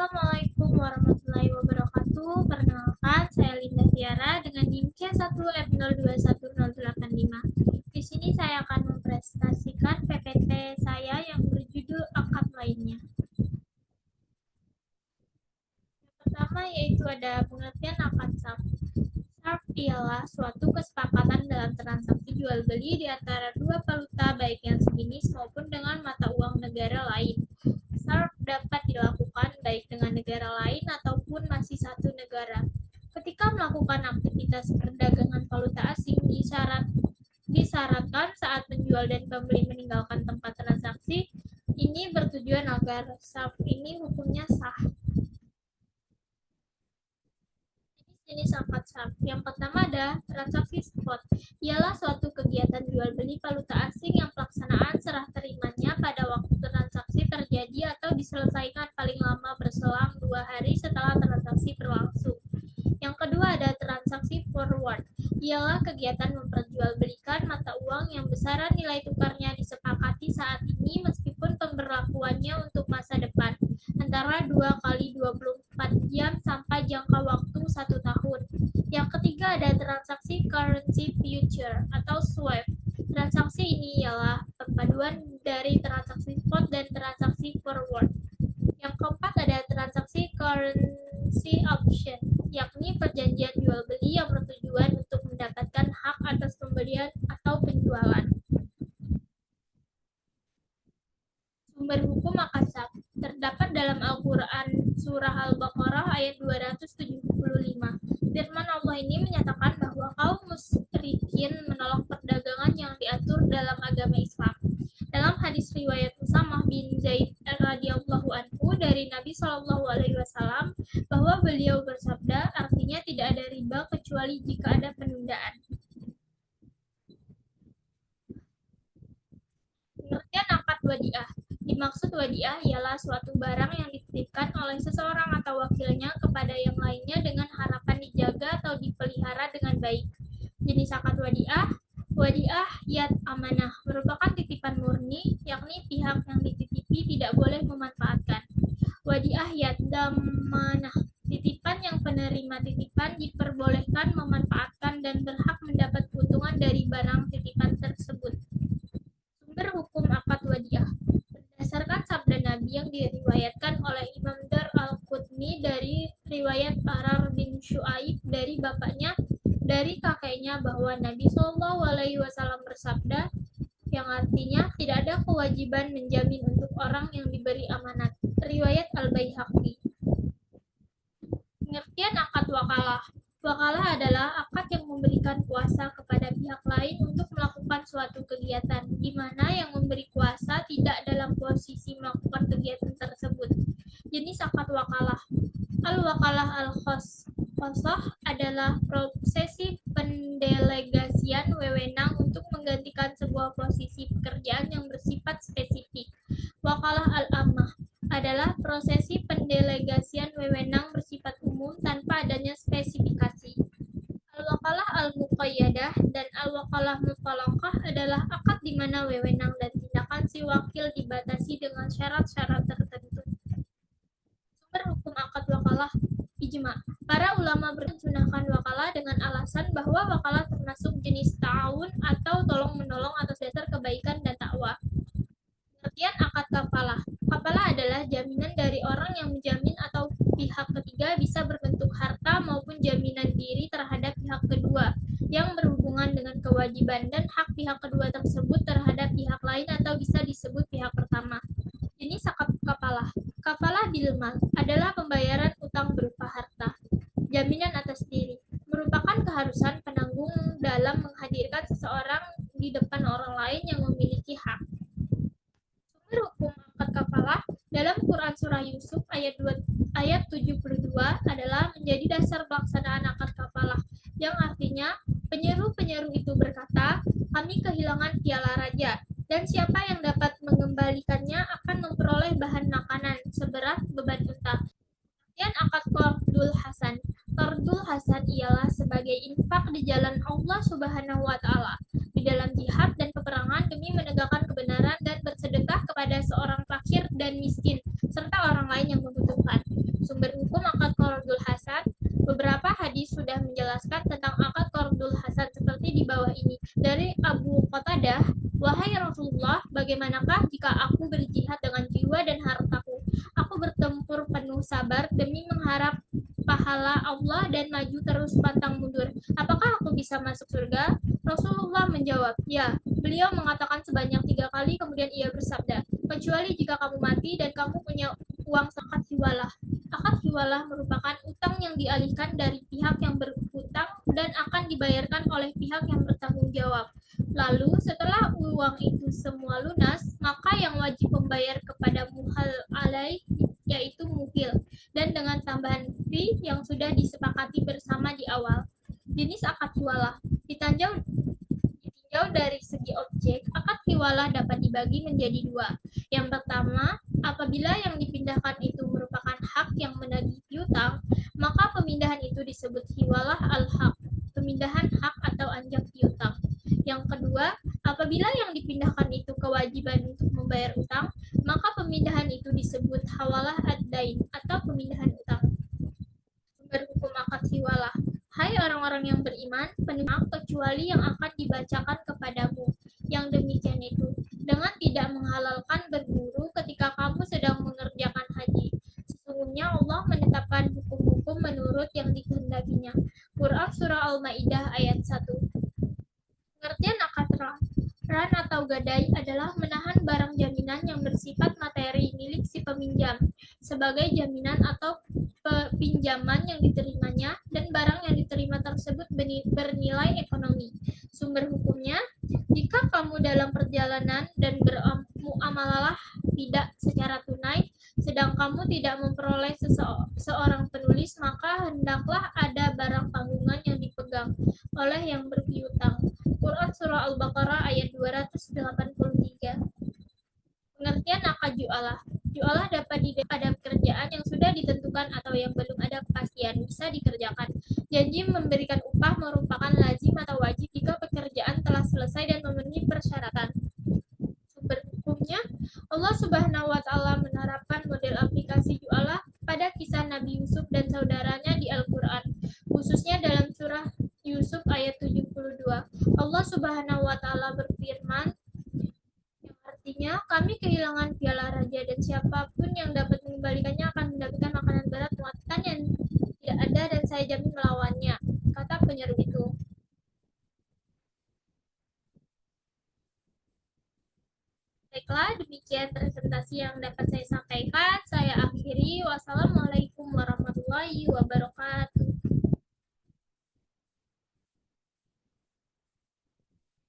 Assalamualaikum warahmatullahi wabarakatuh. Perkenalkan, saya Linda Tiara dengan NIM C1F021085. Di sini saya akan mempresentasikan PPT saya yang berjudul akad lainnya. Yang pertama yaitu ada pengertian akad SARF. SARF ialah suatu kesepakatan dalam transaksi jual beli di antara dua valuta baik yang sejenis maupun dengan mata uang negara lain. SARF dapat dilakukan baik dengan negara lain ataupun masih satu negara. Ketika melakukan aktivitas perdagangan valuta asing disyaratkan saat penjual dan pembeli meninggalkan tempat transaksi, ini bertujuan agar SARF ini hukumnya sah. Jenis akad SARF. Yang pertama ada transaksi spot. Ialah suatu kegiatan jual beli valuta asing yang pelaksanaan serah terimanya pada waktu transaksi terjadi atau diselesaikan paling lama berselang 2 hari setelah transaksi berlangsung. Yang kedua ada transaksi forward. Ialah kegiatan memperjualbelikan mata uang yang besaran nilai tukarnya disepakati saat ini meskipun pemberlakuannya untuk masa depan antara 2 kali 24 jam sampai jangka waktu 1 tahun. Yang ketiga ada transaksi currency future atau swap. Transaksi ini ialah perpaduan dari transaksi spot dan transaksi forward. Yang keempat ada transaksi currency option, yakni perjanjian jual beli yang bertujuan untuk mendapatkan hak atas pembelian atau penjualan. Sumber hukum akad SARF terdapat dalam Al-Quran Surah Al-Baqarah ayat 275. Firman Allah ini menyatakan bahwa kaum musyrikin menolak perdagangan yang diatur dalam agama Islam. Dalam hadis riwayat Usamah bin Zaid radhiyallahu anhu dari Nabi SAW bahwa beliau bersabda, artinya tidak ada riba kecuali jika ada penundaan. Pengertian akad wadiah. Dimaksud wadiah ialah suatu barang yang dititipkan oleh seseorang atau wakilnya kepada yang lainnya dengan harapan dijaga atau dipelihara dengan baik. Jenis akad wadiah yad amanah merupakan titipan murni, yakni pihak yang dititipi tidak boleh memanfaatkan. Wadiah yad damanah, titipan yang penerima titipan diperbolehkan memanfaatkan dan berhak mendapat keuntungan dari barang titipan tersebut. Sumber hukum akad wadiah. Berdasarkan sabda Nabi yang diriwayatkan oleh Imam Dar al-Qutni dari riwayat Arar bin Syuaib dari bapaknya dari kakeknya bahwa Nabi SAW bersabda, yang artinya tidak ada kewajiban menjamin untuk orang yang diberi amanat. Riwayat Al-Baihaqi. Pengertian akad wakalah. Wakalah adalah akad yang memberikan kuasa kepada pihak lain untuk melakukan suatu kegiatan, di mana yang memberi kuasa tidak dalam posisi melakukan kegiatan tersebut. Jenis akad wakalah. Al-wakalah al-khosoh adalah prosesi pendelegasian wewenang untuk menggantikan sebuah posisi pekerjaan yang bersifat spesifik. Wakalah al-ammah adalah prosesi pendelegasian wewenang bersifat umum tanpa adanya spesifikasi. Al-wakalah al-muqayyadah dan al-wakalah mutlaqah adalah akad di mana wewenang dan tindakan si wakil dibatasi dengan syarat-syarat tertentu. Sumber hukum akad wakalah ijma. Para ulama bersunahkan wakalah dengan alasan bahwa wakalah termasuk jenis ta'awun atau tolong-menolong atas dasar kebaikan dan takwa. Pengertian akad kafalah. Kafalah adalah jaminan dari orang yang menjamin atau pihak ketiga bisa berbentuk harta maupun jaminan diri terhadap pihak kedua yang berhubungan dengan kewajiban dan hak pihak kedua tersebut terhadap pihak lain atau bisa disebut pihak pertama. Jenis akad kafalah. Kafalah bilmal adalah pembayaran utang berupa harta. Jaminan atas diri merupakan keharusan penanggung dalam menghadirkan seseorang di depan orang lain yang memiliki hak. Sumber hukum akad kafalah dalam Quran Surah Yusuf ayat 72 adalah menjadi dasar pelaksanaan akad kafalah, yang artinya penyeru-penyeru itu berkata, kami kehilangan piala raja, dan siapa yang dapat mengembalikannya akan memperoleh bahan makanan seberat beban unta. Kemudian akad qardul hasan. Qardul hasan ialah sebagai infak di jalan Allah Subhanahu wa taala di dalam jihad dan peperangan demi menegakkan kebenaran dan bersedekah kepada seorang fakir dan miskin serta orang lain yang membutuhkan. Sumber hukum akad qardul hasan. Beberapa hadis sudah menjelaskan tentang akad qardul hasan seperti di bawah ini. Dari Abu Qatadah, wahai Rasulullah, bagaimanakah jika aku berjihad dengan jiwa dan hartaku? Aku bertempur penuh sabar demi mengharap pahala Allah dan maju terus pantang mundur. Apakah aku bisa masuk surga? Rasulullah menjawab, ya. Beliau mengatakan sebanyak 3 kali, kemudian ia bersabda, kecuali jika kamu mati dan kamu punya uang zakat hiwalah. Akad hiwalah merupakan utang yang dialihkan dari pihak yang berhutang dan akan dibayarkan oleh pihak yang bertanggung jawab. Lalu setelah uang itu semua lunas, maka yang wajib membayar kepada muhal alaih yaitu muhil, dan dengan tambahan fee yang sudah disepakati bersama di awal. Jenis akad hiwalah ditinjau dari segi objek, akad hiwalah dapat dibagi menjadi dua. Yang pertama, apabila yang dipindahkan itu merupakan hak yang menagih piutang, maka pemindahan itu disebut hiwalah al-haq, pemindahan hak atau anjak piutang. Yang kedua, apabila yang dipindahkan itu kewajiban untuk membayar utang, maka pemindahan itu disebut hawalah ad-dain atau pemindahan utang. Sumber hukum akad hiwalah. Hai orang-orang yang beriman, penuh kecuali yang akan dibacakan kepadamu. Yang demikian itu, dengan tidak menghalalkan berburu ketika kamu sedang mengerjakan haji. Sesungguhnya Allah menetapkan hukum-hukum menurut yang dikehendakinya. Quran Surah Al-Ma'idah ayat 1. Pengertian akad ran atau gadai adalah menahan barang jaminan yang bersifat materi milik si peminjam sebagai jaminan atau pinjaman yang diterimanya dan barang yang diterima tersebut bernilai ekonomi. Sumber hukumnya, jika kamu dalam perjalanan dan bermuamalah tidak secara tunai, sedang kamu tidak memperoleh seorang penulis, maka hendaklah ada barang tanggungan yang dipegang oleh yang berpiutang. Quran Surah Al-Baqarah ayat 283. Pengertian akad ju'alah. Ju'alah dapat pada pekerjaan yang sudah ditentukan atau yang belum ada kepastian bisa dikerjakan. Janji memberikan upah merupakan lazim atau wajib jika pekerjaan telah selesai dan memenuhi persyaratan. Sumber hukumnya, Allah Subhanahu wa Ta'ala menerapkan model aplikasi ju'alah pada kisah Nabi Yusuf dan saudaranya di Al-Quran, khususnya dalam surah Yusuf ayat 72. Allah Subhanahu wa Ta'ala berfirman, yang artinya, kami kehilangan piala raja dan siapapun yang dapat mengembalikannya akan mendapatkan makanan berat muatan yang tidak ada dan saya jamin melawannya, kata penyeru itu. Baiklah, demikian presentasi yang dapat saya sampaikan. Saya akhiri. Wassalamualaikum warahmatullahi wabarakatuh.